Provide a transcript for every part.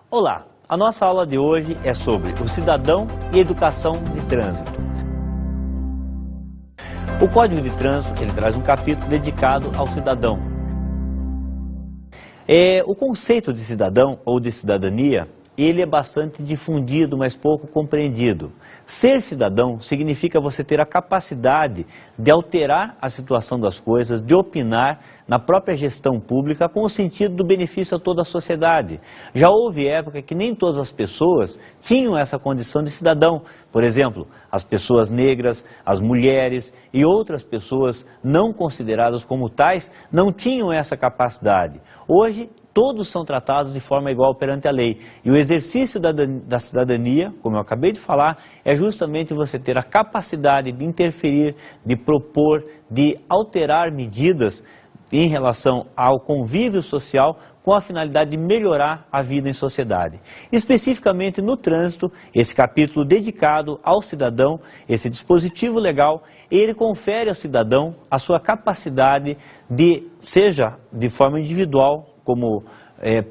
Olá, a nossa aula de hoje é sobre o cidadão e educação de trânsito. O Código de Trânsito ele traz um capítulo dedicado ao cidadão. O conceito de cidadão ou de cidadania, ele é bastante difundido, mas pouco compreendido. Ser cidadão significa você ter a capacidade de alterar a situação das coisas, de opinar na própria gestão pública com o sentido do benefício a toda a sociedade. Já houve época que nem todas as pessoas tinham essa condição de cidadão. Por exemplo, as pessoas negras, as mulheres e outras pessoas não consideradas como tais não tinham essa capacidade. Hoje, todos são tratados de forma igual perante a lei. E o exercício da cidadania, como eu acabei de falar, é justamente você ter a capacidade de interferir, de propor, de alterar medidas em relação ao convívio social com a finalidade de melhorar a vida em sociedade. Especificamente no trânsito, esse capítulo dedicado ao cidadão, esse dispositivo legal, ele confere ao cidadão a sua capacidade de, seja de forma individual, como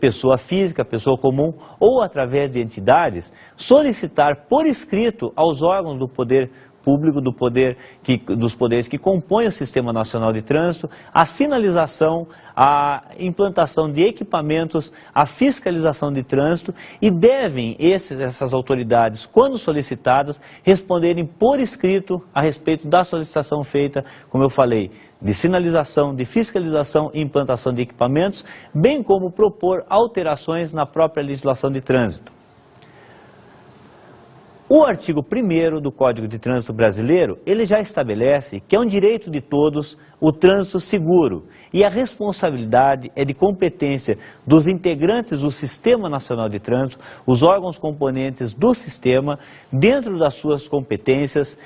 pessoa física, pessoa comum, ou através de entidades, solicitar por escrito aos órgãos do poder público, dos poderes que compõem o Sistema Nacional de Trânsito, a sinalização, a implantação de equipamentos, a fiscalização de trânsito e devem essas autoridades, quando solicitadas, responderem por escrito a respeito da solicitação feita, como eu falei, de sinalização, de fiscalização e implantação de equipamentos, bem como propor alterações na própria legislação de trânsito. O artigo 1º do Código de Trânsito Brasileiro, ele já estabelece que é um direito de todos o trânsito seguro e a responsabilidade é de competência dos integrantes do Sistema Nacional de Trânsito, os órgãos componentes do sistema, dentro das suas competências,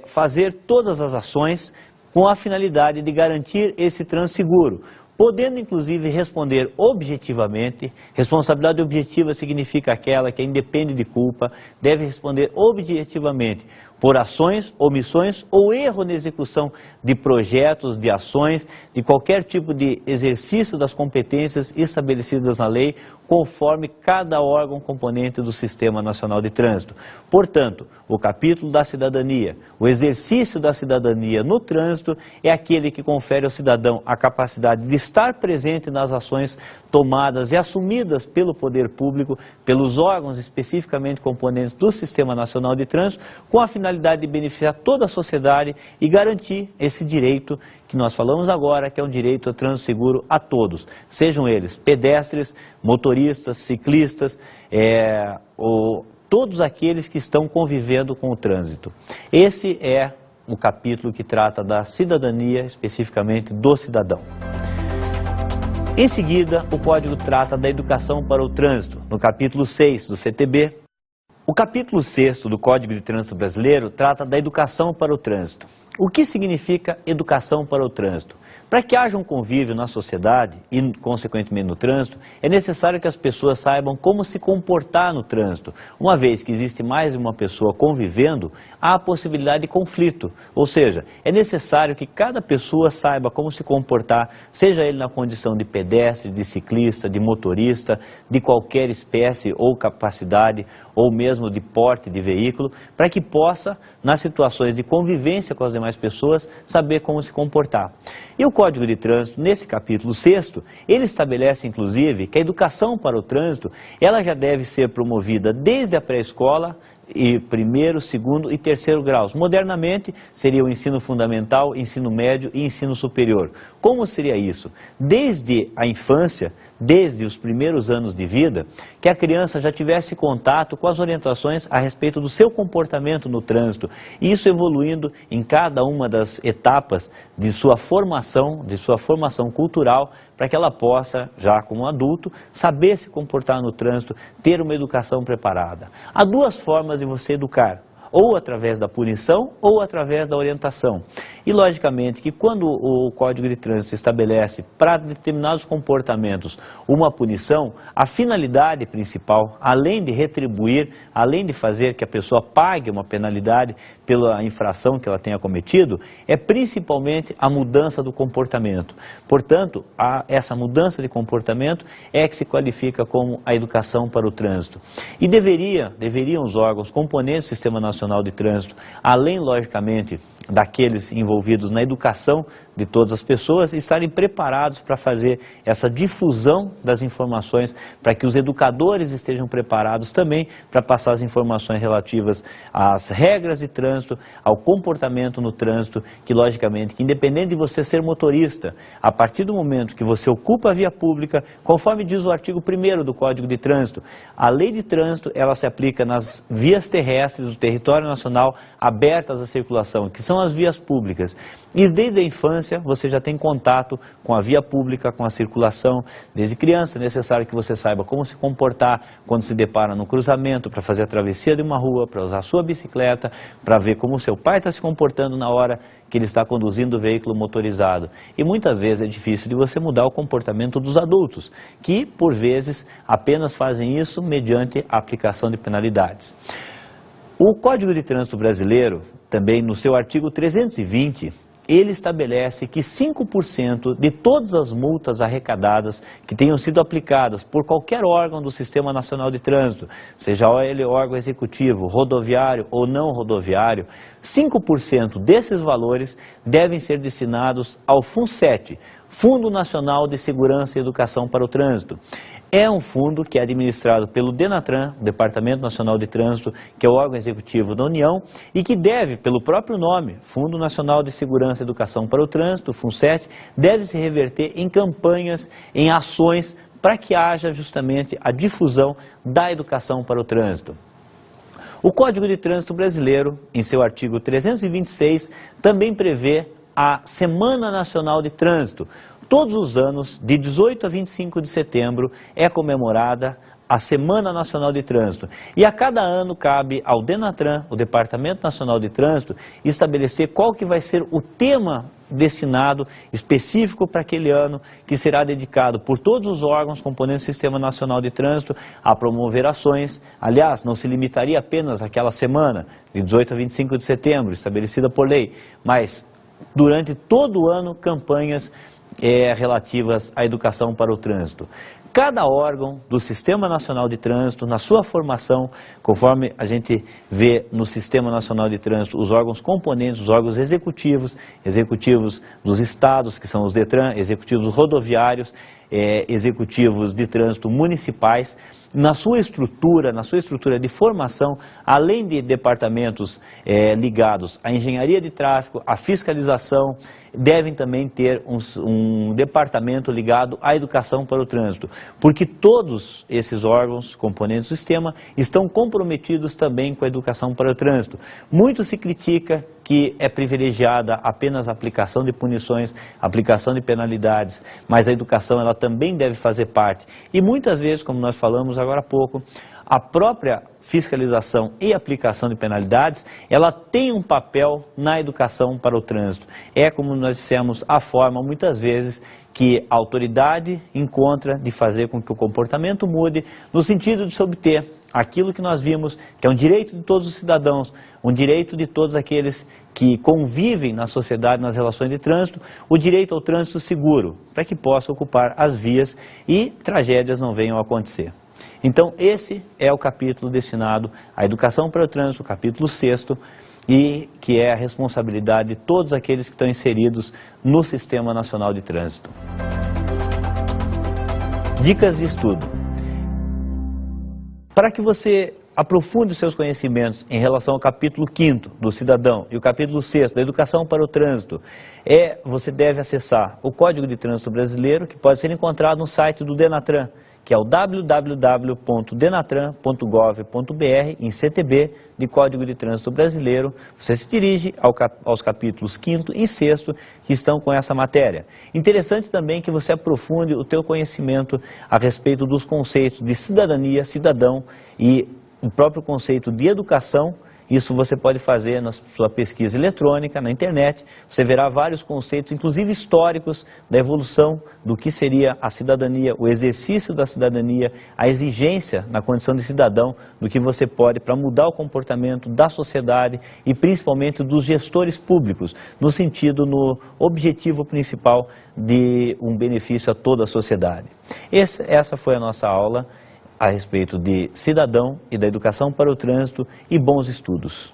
fazer todas as ações com a finalidade de garantir esse trânsito seguro, podendo inclusive responder objetivamente. Responsabilidade objetiva significa aquela que independe de culpa, deve responder objetivamente por ações, omissões ou erro na execução de projetos, de ações, de qualquer tipo de exercício das competências estabelecidas na lei, conforme cada órgão componente do Sistema Nacional de Trânsito. Portanto, o capítulo da cidadania, o exercício da cidadania no trânsito é aquele que confere ao cidadão a capacidade de estar presente nas ações tomadas e assumidas pelo poder público, pelos órgãos especificamente componentes do Sistema Nacional de Trânsito, com a finalidade de beneficiar toda a sociedade e garantir esse direito que nós falamos agora, que é um direito ao trânsito seguro a todos, sejam eles pedestres, motoristas, ciclistas, todos aqueles que estão convivendo com o trânsito. Esse é o capítulo que trata da cidadania, especificamente do cidadão. Em seguida, o Código trata da educação para o trânsito, no capítulo 6 do CTB. O capítulo 6º do Código de Trânsito Brasileiro trata da educação para o trânsito. O que significa educação para o trânsito? Para que haja um convívio na sociedade e, consequentemente, no trânsito, é necessário que as pessoas saibam como se comportar no trânsito. Uma vez que existe mais de uma pessoa convivendo, há a possibilidade de conflito. Ou seja, é necessário que cada pessoa saiba como se comportar, seja ele na condição de pedestre, de ciclista, de motorista, de qualquer espécie ou capacidade, ou mesmo de porte de veículo, para que possa, nas situações de convivência com as demais pessoas, saber como se comportar. E o Código de Trânsito, nesse capítulo 6º, ele estabelece, inclusive, que a educação para o trânsito, ela já deve ser promovida desde a pré-escola, e 1º, 2º e 3º graus. Modernamente, seria o ensino fundamental, ensino médio e ensino superior. Como seria isso? Desde a infância, desde os primeiros anos de vida, que a criança já tivesse contato com as orientações a respeito do seu comportamento no trânsito, e isso evoluindo em cada uma das etapas de sua formação cultural, para que ela possa, já como adulto, saber se comportar no trânsito, ter uma educação preparada. Há duas formas de você educar. ou através da punição ou através da orientação. E logicamente que quando o Código de Trânsito estabelece para determinados comportamentos uma punição, a finalidade principal, além de retribuir, além de fazer que a pessoa pague uma penalidade pela infração que ela tenha cometido, é principalmente a mudança do comportamento. Portanto, essa mudança de comportamento é que se qualifica como a educação para o trânsito. E deveriam os órgãos componentes do Sistema Nacional de Trânsito, além, logicamente, daqueles envolvidos na educação de todas as pessoas, estarem preparados para fazer essa difusão das informações, para que os educadores estejam preparados também para passar as informações relativas às regras de trânsito, ao comportamento no trânsito, que logicamente, que independente de você ser motorista, a partir do momento que você ocupa a via pública, conforme diz o artigo 1º do Código de Trânsito, a lei de trânsito, ela se aplica nas vias terrestres do território nacional abertas à circulação, que são as vias públicas. E desde a infância você já tem contato com a via pública, com a circulação. Desde criança é necessário que você saiba como se comportar quando se depara no cruzamento, para fazer a travessia de uma rua, para usar a sua bicicleta, para ver como o seu pai está se comportando na hora que ele está conduzindo o veículo motorizado. E muitas vezes é difícil de você mudar o comportamento dos adultos, que por vezes apenas fazem isso mediante a aplicação de penalidades. O Código de Trânsito Brasileiro, também no seu artigo 320, ele estabelece que 5% de todas as multas arrecadadas que tenham sido aplicadas por qualquer órgão do Sistema Nacional de Trânsito, seja ele órgão executivo, rodoviário ou não rodoviário, 5% desses valores devem ser destinados ao FUNSET, Fundo Nacional de Segurança e Educação para o Trânsito. É um fundo que é administrado pelo DENATRAN, o Departamento Nacional de Trânsito, que é o órgão executivo da União, e que deve, pelo próprio nome, Fundo Nacional de Segurança e Educação para o Trânsito, FUNSET, deve se reverter em campanhas, em ações, para que haja justamente a difusão da educação para o trânsito. O Código de Trânsito Brasileiro, em seu artigo 326, também prevê a Semana Nacional de Trânsito. Todos os anos, de 18 a 25 de setembro, é comemorada a Semana Nacional de Trânsito. E a cada ano cabe ao DENATRAN, o Departamento Nacional de Trânsito, estabelecer qual que vai ser o tema destinado específico para aquele ano, que será dedicado por todos os órgãos componentes do Sistema Nacional de Trânsito a promover ações. Aliás, não se limitaria apenas àquela semana, de 18 a 25 de setembro, estabelecida por lei, mas durante todo o ano, campanhas relativas à educação para o trânsito. Cada órgão do Sistema Nacional de Trânsito, na sua formação, conforme a gente vê no Sistema Nacional de Trânsito, os órgãos componentes, os órgãos executivos dos estados, que são os DETRAN, executivos rodoviários, executivos de trânsito municipais, na sua estrutura de formação, além de departamentos ligados à engenharia de tráfego, à fiscalização, devem também ter um departamento ligado à educação para o trânsito, porque todos esses órgãos componentes do sistema estão comprometidos também com a educação para o trânsito. Muito se critica que é privilegiada apenas a aplicação de punições, a aplicação de penalidades, mas a educação ela também deve fazer parte. E muitas vezes, como nós falamos agora há pouco, a própria fiscalização e aplicação de penalidades, ela tem um papel na educação para o trânsito. É, como nós dissemos, a forma, muitas vezes, que a autoridade encontra de fazer com que o comportamento mude, no sentido de se obter aquilo que nós vimos, que é um direito de todos os cidadãos, um direito de todos aqueles que convivem na sociedade, nas relações de trânsito, o direito ao trânsito seguro, para que possa ocupar as vias e tragédias não venham a acontecer. Então, esse é o capítulo destinado à educação para o trânsito, o capítulo 6º, e que é a responsabilidade de todos aqueles que estão inseridos no Sistema Nacional de Trânsito. Dicas de estudo. Para que você aprofunde os seus conhecimentos em relação ao capítulo 5º do Cidadão e o capítulo 6º da Educação para o Trânsito, você deve acessar o Código de Trânsito Brasileiro, que pode ser encontrado no site do DENATRAN, que é o www.denatran.gov.br, em CTB, de Código de Trânsito Brasileiro. Você se dirige aos capítulos 5º e 6º, que estão com essa matéria. Interessante também que você aprofunde o teu conhecimento a respeito dos conceitos de cidadania, cidadão e o próprio conceito de educação Isso você pode fazer na sua pesquisa eletrônica, na internet. Você verá vários conceitos, inclusive históricos, da evolução do que seria a cidadania, o exercício da cidadania, a exigência na condição de cidadão, do que você pode para mudar o comportamento da sociedade e principalmente dos gestores públicos, no sentido, no objetivo principal de um benefício a toda a sociedade. Essa foi a nossa aula a respeito de cidadão e da educação para o trânsito e bons estudos.